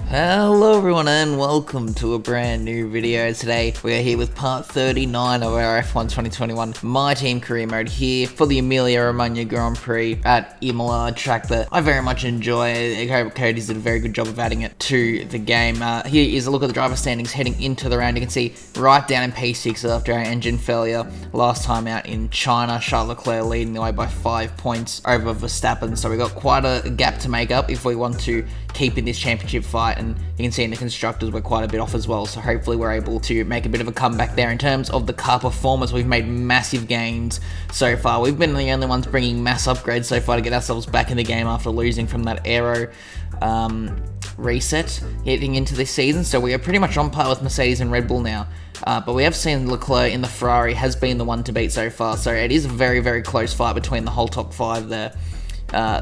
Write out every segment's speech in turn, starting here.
Hello everyone and welcome to a brand new video. Today we are here with part 39 of our F1 2021 MyTeam career mode here for the Emilia Romagna Grand Prix at Imola, a track that I very much enjoy. Cody's did a very good job of adding it to the game. Here is a look at the driver standings heading into the round. You can see right down in P6 after our engine failure last time out in China. Charles Leclerc leading the way by 5 points over Verstappen, so we've got quite a gap to make up if we want to keep in this championship fight, and you can see in the constructors we're quite a bit off as well, so hopefully we're able to make a bit of a comeback there. In terms of the car performance, we've made massive gains so far. We've been the only ones bringing mass upgrades so far to get ourselves back in the game after losing from that aero reset heading into this season, so we are pretty much on par with Mercedes and Red Bull now. But we have seen Leclerc in the Ferrari has been the one to beat so far, so it is a very, very close fight between the whole top 5 there.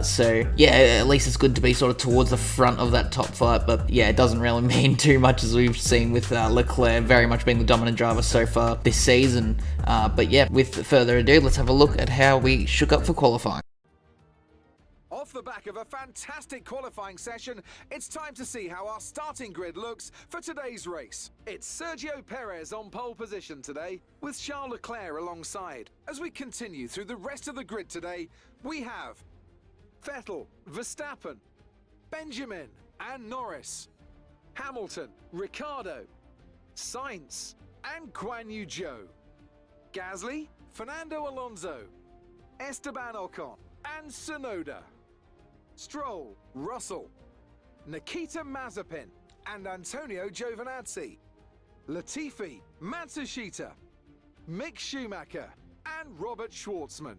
So yeah, at least it's good to be sort of towards the front of that top 5, but yeah, it doesn't really mean too much as we've seen with Leclerc very much being the dominant driver so far this season. But yeah, with further ado, let's have a look at how we shook up for qualifying. Off the back of a fantastic qualifying session, it's time to see how our starting grid looks for today's race. It's Sergio Perez on pole position today, with Charles Leclerc alongside. As we continue through the rest of the grid today, we have Vettel, Verstappen, Benjamin and Norris, Hamilton, Ricciardo, Sainz and Guan Yu Zhou, Gasly, Fernando Alonso, Esteban Ocon and Tsunoda, Stroll, Russell, Nikita Mazepin and Antonio Giovinazzi, Latifi, Matsushita, Mick Schumacher and Robert Schwartzman.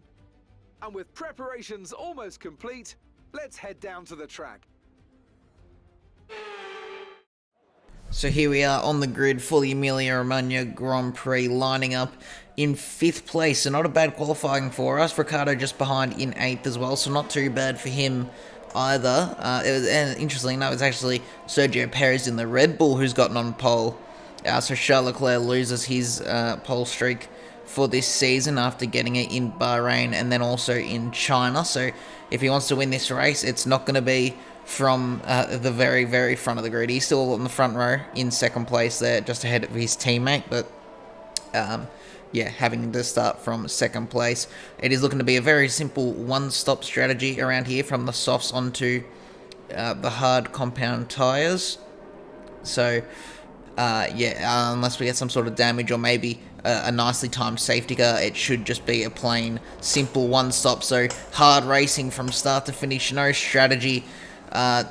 And with preparations almost complete, let's head down to the track. So here we are on the grid for the Emilia Romagna Grand Prix, lining up in 5th place, so not a bad qualifying for us. Ricciardo just behind in 8th as well, so not too bad for him either. And interestingly enough, it's actually Sergio Perez in the Red Bull who's gotten on pole. So Charles Leclerc loses his pole streak for this season after getting it in Bahrain and then also in China. So if he wants to win this race, it's not going to be from the very, very front of the grid. He's still on the front row in 2nd place there, just ahead of his teammate, but yeah, having to start from 2nd place. It is looking to be a very simple one-stop strategy around here, from the softs onto the hard compound tyres. So yeah, unless we get some sort of damage or maybe a nicely timed safety car, it should just be a plain, simple one-stop. So hard racing from start to finish, no strategy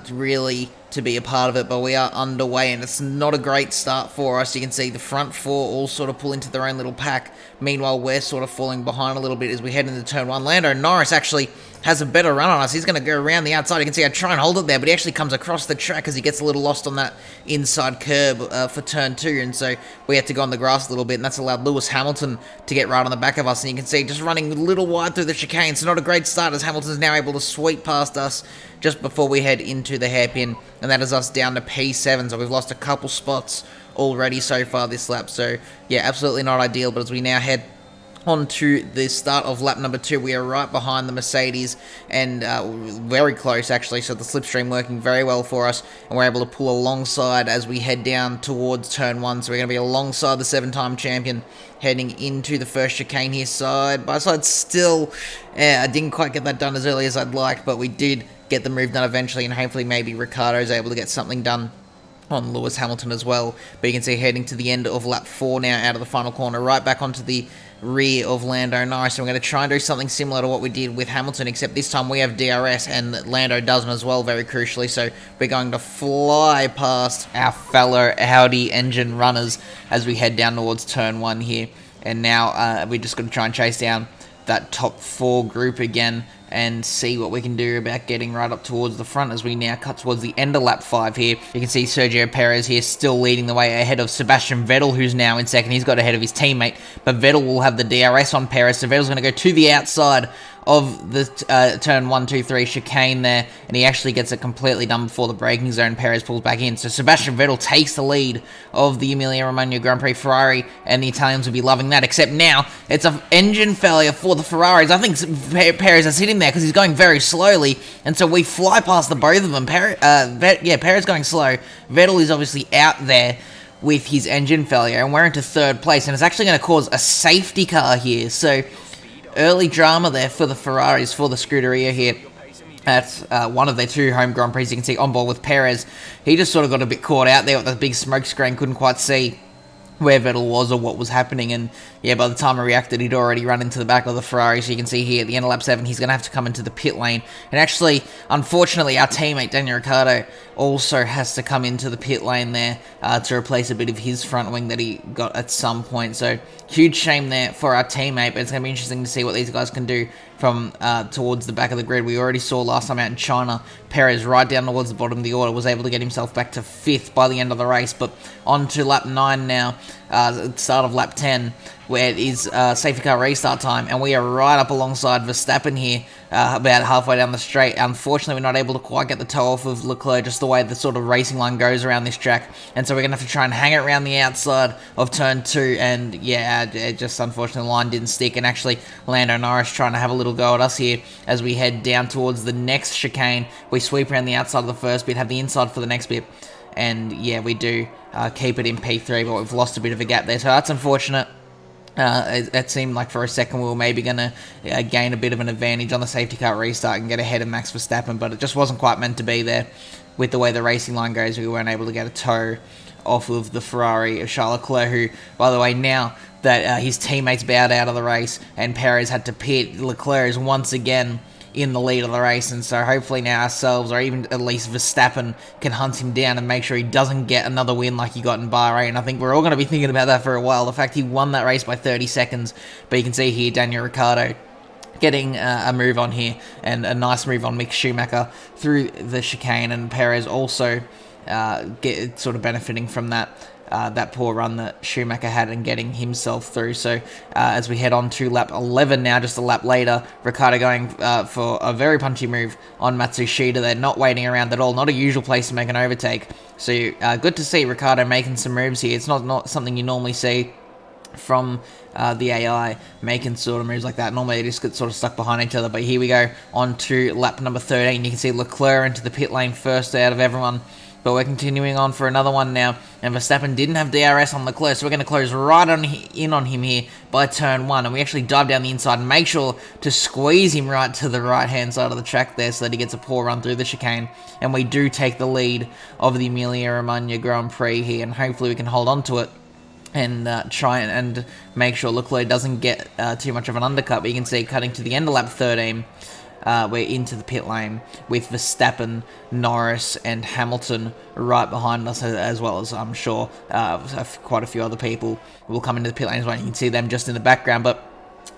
really to be a part of it, but we are underway and it's not a great start for us. You can see the front 4 all sort of pull into their own little pack. Meanwhile, we're sort of falling behind a little bit as we head into turn 1. Lando Norris actually has a better run on us. He's going to go around the outside. You can see I try and hold it there, but he actually comes across the track as he gets a little lost on that inside curb for turn 2, and so we had to go on the grass a little bit, and that's allowed Lewis Hamilton to get right on the back of us, and you can see just running a little wide through the chicane. So not a great start as Hamilton's now able to sweep past us just before we head into the hairpin, and that is us down to P7, so we've lost a couple spots already so far this lap. So yeah, absolutely not ideal, but as we now head on to the start of lap number 2, we are right behind the Mercedes and very close actually, so the slipstream working very well for us, and we're able to pull alongside as we head down towards turn 1. So we're going to be alongside the 7-time champion heading into the first chicane here, side by side. Still, I didn't quite get that done as early as I'd like, but we did get the move done eventually, and hopefully maybe Ricciardo's able to get something done on Lewis Hamilton as well. But you can see heading to the end of lap 4 now, out of the final corner, right back onto the rear of Lando Norris. So we're going to try and do something similar to what we did with Hamilton, except this time we have DRS and Lando doesn't as well, very crucially. So we're going to fly past our fellow Audi engine runners as we head down towards turn 1 here. And now we're just going to try and chase down that top 4 group again and see what we can do about getting right up towards the front as we now cut towards the end of lap 5 here. You can see Sergio Perez here still leading the way ahead of Sebastian Vettel, who's now in 2nd. He's got ahead of his teammate, but Vettel will have the DRS on Perez, so Vettel's going to go to the outside of the turn 1, 2, 3 chicane there, and he actually gets it completely done before the braking zone. Perez pulls back in, so Sebastian Vettel takes the lead of the Emilia-Romagna Grand Prix. Ferrari and the Italians will be loving that, except now it's an engine failure for the Ferraris. I think Perez has hit him there because he's going very slowly, and so we fly past the both of them. Perez going slow. Vettel is obviously out there with his engine failure, and we're into third place, and it's actually going to cause a safety car here. So early drama there for the Ferraris, for the Scuderia here at one of their 2 home Grand Prix. You can see on board with Perez. He just sort of got a bit caught out there with the big smoke screen, couldn't quite see where Vettel was or what was happening, and yeah, by the time he reacted, he'd already run into the back of the Ferrari. So you can see here at the end of lap 7, he's going to have to come into the pit lane, and actually, unfortunately, our teammate Daniel Ricciardo also has to come into the pit lane there to replace a bit of his front wing that he got at some point. So huge shame there for our teammate, but it's going to be interesting to see what these guys can do from towards the back of the grid. We already saw last time out in China, Perez right down towards the bottom of the order was able to get himself back to 5th by the end of the race, but on to lap 9 now, start of lap 10, where it is safety car restart time, and we are right up alongside Verstappen here, about halfway down the straight. Unfortunately, we're not able to quite get the toe off of Leclerc, just the way the sort of racing line goes around this track, and so we're going to have to try and hang it around the outside of turn 2, and yeah, it just unfortunately the line didn't stick, and actually Lando Norris trying to have a little go at us here as we head down towards the next chicane. We sweep around the outside of the first bit, have the inside for the next bit, and yeah, we do keep it in P3, but we've lost a bit of a gap there, so that's unfortunate. It seemed like for a second we were maybe going to gain a bit of an advantage on the safety car restart and get ahead of Max Verstappen, but it just wasn't quite meant to be there. With the way the racing line goes, we weren't able to get a toe off of the Ferrari of Charles Leclerc, who, by the way, now that his teammates bowed out of the race and Perez had to pit, Leclerc is once again in the lead of the race, and so hopefully now ourselves, or even at least Verstappen, can hunt him down and make sure he doesn't get another win like he got in Bahrain. I think we're all going to be thinking about that for a while. The fact he won that race by 30 seconds, but you can see here Daniel Ricciardo getting a move on here, and a nice move on Mick Schumacher through the chicane, and Perez also sort of benefiting from that poor run that Schumacher had and getting himself through. So as we head on to lap 11 now, just a lap later, Ricciardo going for a very punchy move on Matsushita. They're not waiting around at all, not a usual place to make an overtake. So good to see Ricciardo making some moves here. It's not something you normally see from the AI making sort of moves like that. Normally they just get sort of stuck behind each other, but here we go on to lap number 13. You can see Leclerc into the pit lane first out of everyone, but we're continuing on for another one now, and Verstappen didn't have DRS on Leclerc, so we're going to close right in on him here by turn 1, and we actually dive down the inside and make sure to squeeze him right to the right-hand side of the track there so that he gets a poor run through the chicane, and we do take the lead of the Emilia-Romagna Grand Prix here, and hopefully we can hold on to it and try and make sure Leclerc doesn't get too much of an undercut. But you can see cutting to the end of lap 13, we're into the pit lane with Verstappen, Norris and Hamilton right behind us, as well as I'm sure quite a few other people will come into the pit lane as well. You can see them just in the background, but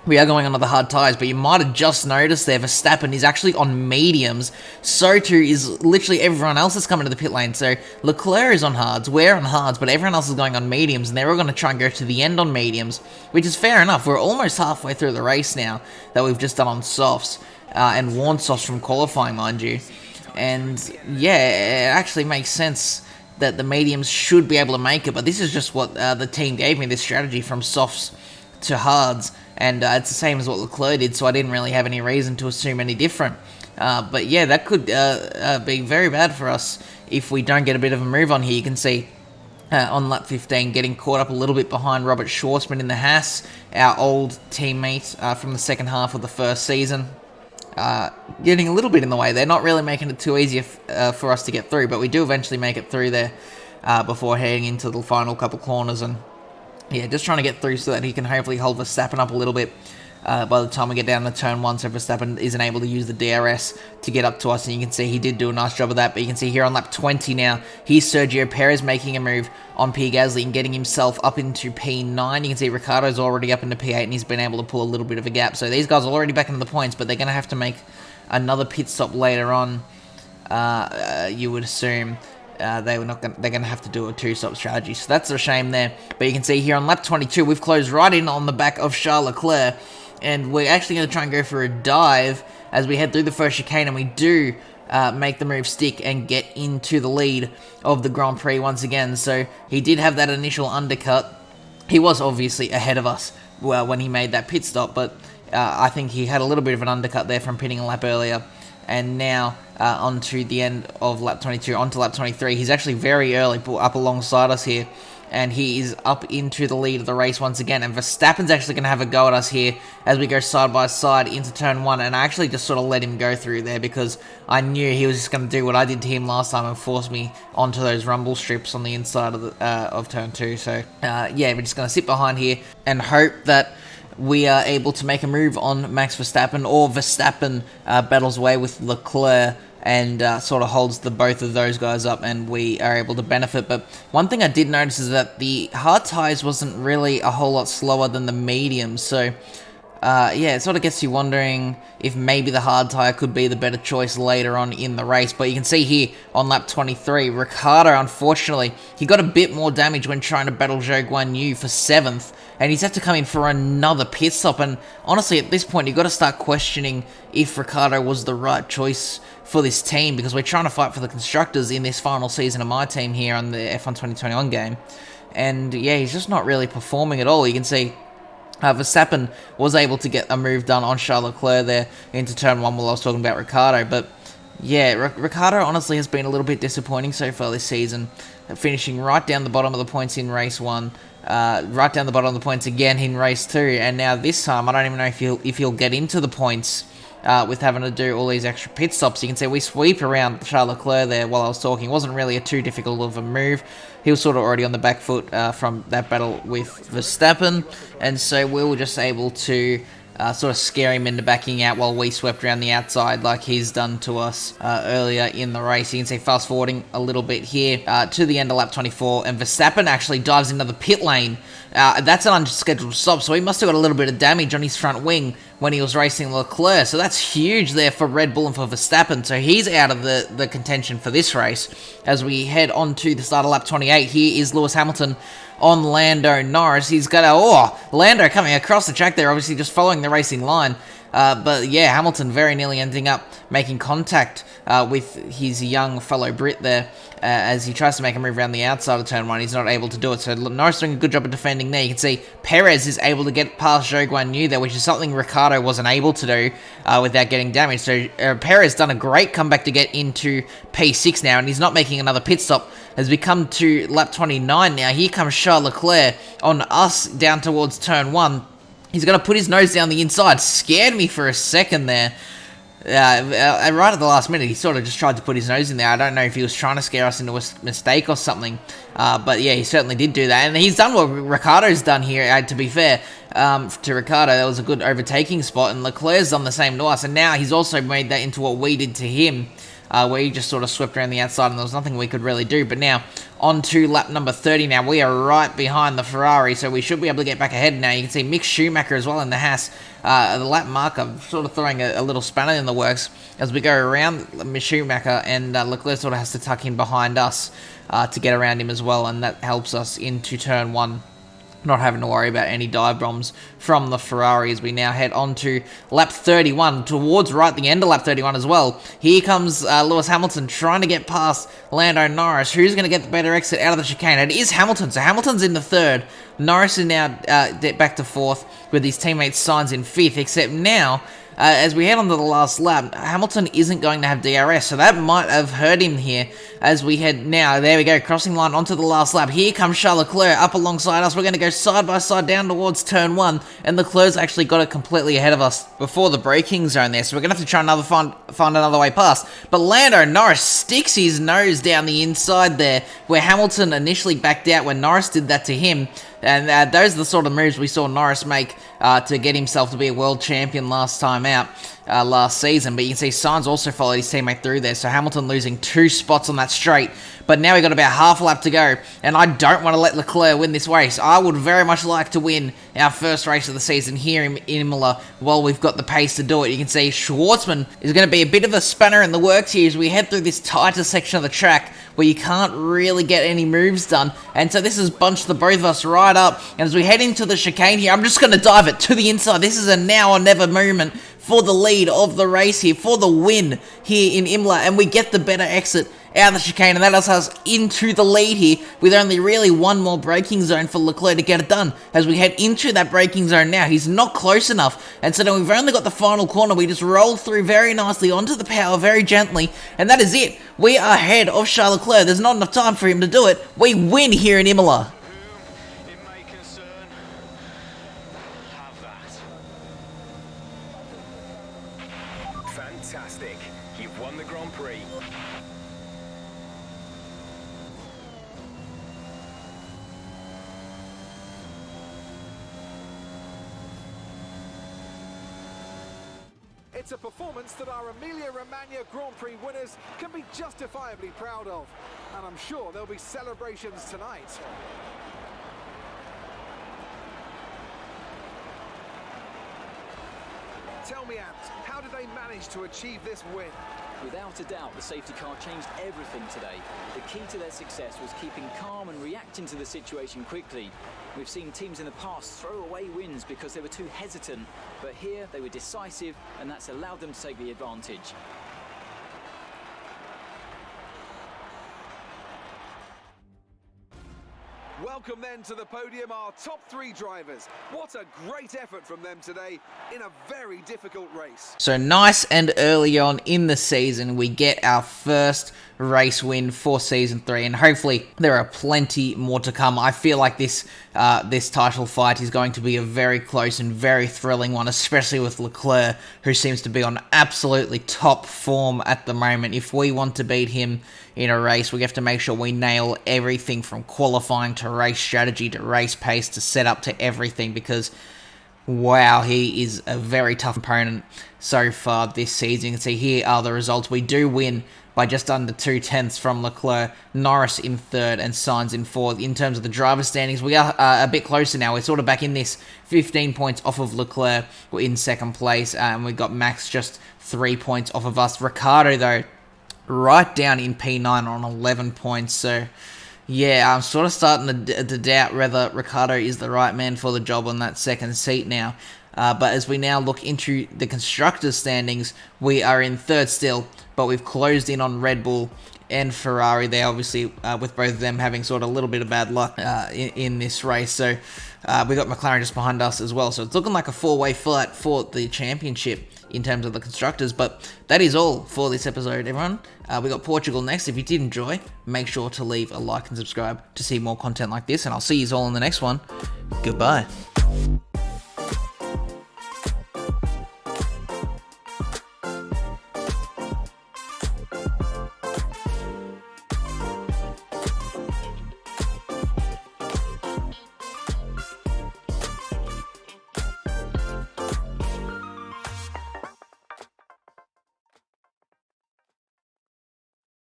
we are going on to the hard tyres, but you might have just noticed there, Verstappen is actually on mediums. So too is literally everyone else that's coming to the pit lane. So Leclerc is on hards, we're on hards, but everyone else is going on mediums, and they're all going to try and go to the end on mediums, which is fair enough. We're almost halfway through the race now that we've just done on softs, and worn softs from qualifying, mind you. And yeah, it actually makes sense that the mediums should be able to make it, but this is just what the team gave me, this strategy from softs to hards, and it's the same as what Leclerc did, so I didn't really have any reason to assume any different. But yeah, that could be very bad for us if we don't get a bit of a move on here. You can see on lap 15 getting caught up a little bit behind Robert Schwarzman in the Haas, our old teammate from the second half of the first season. Getting a little bit in the way. They're not really making it too easy for us to get through, but we do eventually make it through there before heading into the final couple corners, and yeah, just trying to get through so that he can hopefully hold Verstappen up a little bit by the time we get down to turn 1, so Verstappen isn't able to use the DRS to get up to us, and you can see he did do a nice job of that. But you can see here on lap 20 now, here's Sergio Perez making a move on Pierre Gasly and getting himself up into P9. You can see Ricciardo's already up into P8, and he's been able to pull a little bit of a gap. So these guys are already back into the points, but they're going to have to make another pit stop later on, you would assume. They're going to have to do a two-stop strategy, so that's a shame there. But you can see here on lap 22, we've closed right in on the back of Charles Leclerc, and we're actually going to try and go for a dive as we head through the first chicane, and we do make the move stick and get into the lead of the Grand Prix once again. So he did have that initial undercut. He was obviously ahead of us when he made that pit stop, but I think he had a little bit of an undercut there from pitting a lap earlier. And now onto the end of lap 22, onto lap 23. He's actually very early, up alongside us here, and he is up into the lead of the race once again. And Verstappen's actually going to have a go at us here as we go side by side into turn 1. And I actually just sort of let him go through there because I knew he was just going to do what I did to him last time and force me onto those rumble strips on the inside of turn 2. So yeah, we're just going to sit behind here and hope that we are able to make a move on Max Verstappen, or Verstappen battles away with Leclerc and sort of holds the both of those guys up, and we are able to benefit. But one thing I did notice is that the hard tyres wasn't really a whole lot slower than the mediums, so yeah, it sort of gets you wondering if maybe the hard tyre could be the better choice later on in the race. But you can see here on lap 23, Ricciardo, unfortunately, he got a bit more damage when trying to battle Zhou Guanyu for 7th, and he's had to come in for another pit stop. And honestly, at this point, you've got to start questioning if Ricciardo was the right choice for this team, because we're trying to fight for the constructors in this final season of MyTeam here on the F1 2021 game. And yeah, he's just not really performing at all. You can see Verstappen was able to get a move done on Charles Leclerc there into turn 1 while I was talking about Ricciardo. But yeah, Ricciardo honestly has been a little bit disappointing so far this season, finishing right down the bottom of the points in race 1, right down the bottom of the points again in race 2, and now this time I don't even know if he'll get into the points with having to do all these extra pit stops. You can see we sweep around Charles Leclerc there while I was talking. It wasn't really too difficult of a move. He was sort of already on the back foot from that battle with Verstappen, and so we were just able to sort of scare him into backing out while we swept around the outside like he's done to us earlier in the race. You can see fast forwarding a little bit here to the end of lap 24, and Verstappen actually dives into the pit lane. That's an unscheduled stop, so he must have got a little bit of damage on his front wing when he was racing Leclerc. So that's huge there for Red Bull and for Verstappen. So he's out of the contention for this race. As we head on to the start of lap 28, here is Lewis Hamilton on Lando Norris. He's got Lando coming across the track there, obviously just following the racing line. But yeah, Hamilton very nearly ending up making contact with his young fellow Brit there as he tries to make a move around the outside of turn 1. He's not able to do it, so Norris doing a good job of defending there. You can see Perez is able to get past Zhou Guanyu there, which is something Ricciardo wasn't able to do without getting damaged. So Perez done a great comeback to get into P6 now, and he's not making another pit stop. As we come to lap 29 now, here comes Charles Leclerc on us down towards turn 1. He's going to put his nose down the inside. Scared me for a second there. Right at the last minute, he sort of just tried to put his nose in there. I don't know if he was trying to scare us into a mistake or something. But yeah, he certainly did do that. And he's done what Ricciardo's done here, to be fair. To Ricciardo, that was a good overtaking spot. And Leclerc's done the same to us. And now he's also made that into what we did to him, where he just sort of swept around the outside and there was nothing we could really do. But now, on to lap number 30 now. We are right behind the Ferrari, so we should be able to get back ahead now. You can see Mick Schumacher as well in the Haas. The lap marker sort of throwing a little spanner in the works as we go around Mick Schumacher, and Leclerc sort of has to tuck in behind us to get around him as well, and that helps us into turn 1. Not having to worry about any dive bombs from the Ferrari as we now head on to lap 31, towards right the end of lap 31 as well. Here comes Lewis Hamilton trying to get past Lando Norris. Who's going to get the better exit out of the chicane? It is Hamilton, so Hamilton's in the 3rd. Norris is now back to 4th with his teammate Sainz in 5th, except now, as we head on to the last lap, Hamilton isn't going to have DRS, so that might have hurt him here as we head now. There we go, crossing line onto the last lap. Here comes Charles Leclerc up alongside us. We're going to go side by side down towards turn 1, and Leclerc's actually got it completely ahead of us before the braking zone there, so we're going to have to try find another way past. But Lando Norris sticks his nose down the inside there, where Hamilton initially backed out when Norris did that to him. And those are the sort of moves we saw Norris make to get himself to be a world champion last time out, last season. But you can see Sainz also followed his teammate through there, so Hamilton losing 2 spots on that straight. But now we've got about half a lap to go, and I don't want to let Leclerc win this race. I would very much like to win our first race of the season here in Imola while we've got the pace to do it. You can see Schwartzman is going to be a bit of a spanner in the works here as we head through this tighter section of the track where you can't really get any moves done. And so this has bunched the both of us right up. And as we head into the chicane here, I'm just going to dive it to the inside. This is a now or never moment for the lead of the race here, for the win here in Imola. And we get the better exit out of the chicane, and that allows us into the lead here with only really one more braking zone for Leclerc to get it done. As we head into that braking zone now, he's not close enough, and so then we've only got the final corner. We just roll through very nicely onto the power very gently, and that is it. We are ahead of Charles Leclerc. There's not enough time for him to do it. We win here in Imola. Fantastic. You've won the Grand Prix. It's a performance that our Emilia-Romagna Grand Prix winners can be justifiably proud of. And I'm sure there'll be celebrations tonight. Tell me, Ant, how did they manage to achieve this win? Without a doubt, the safety car changed everything today. The key to their success was keeping calm and reacting to the situation quickly. We've seen teams in the past throw away wins because they were too hesitant, but here they were decisive, and that's allowed them to take the advantage. Welcome then to the podium, our top three drivers. What a great effort from them today in a very difficult race. So nice and early on in the season, we get our first race win for Season 3, and hopefully there are plenty more to come. I feel like this title fight is going to be a very close and very thrilling one, especially with Leclerc, who seems to be on absolutely top form at the moment. If we want to beat him in a race, we have to make sure we nail everything from qualifying to race strategy to race pace to setup to everything, because wow, he is a very tough opponent so far this season. You can see here are the results. We do win by just under 2/10 from Leclerc, Norris in third and Sainz in fourth. In terms of the driver standings, we are a bit closer now. We're sort of back in this, 15 points off of Leclerc. We're in second place, and we've got Max just 3 points off of us. Ricciardo, though, right down in P9 on 11 points, so yeah, I'm sort of starting to doubt whether Ricciardo is the right man for the job on that second seat now. But as we now look into the constructors' standings, we are in third still, but we've closed in on Red Bull and Ferrari. They obviously, with both of them having sort of a little bit of bad luck in this race. So we got McLaren just behind us as well. So it's looking like a four-way fight for the championship in terms of the constructors. But that is all for this episode, everyone. We got Portugal next. If you did enjoy, make sure to leave a like and subscribe to see more content like this. And I'll see you all in the next one. Goodbye.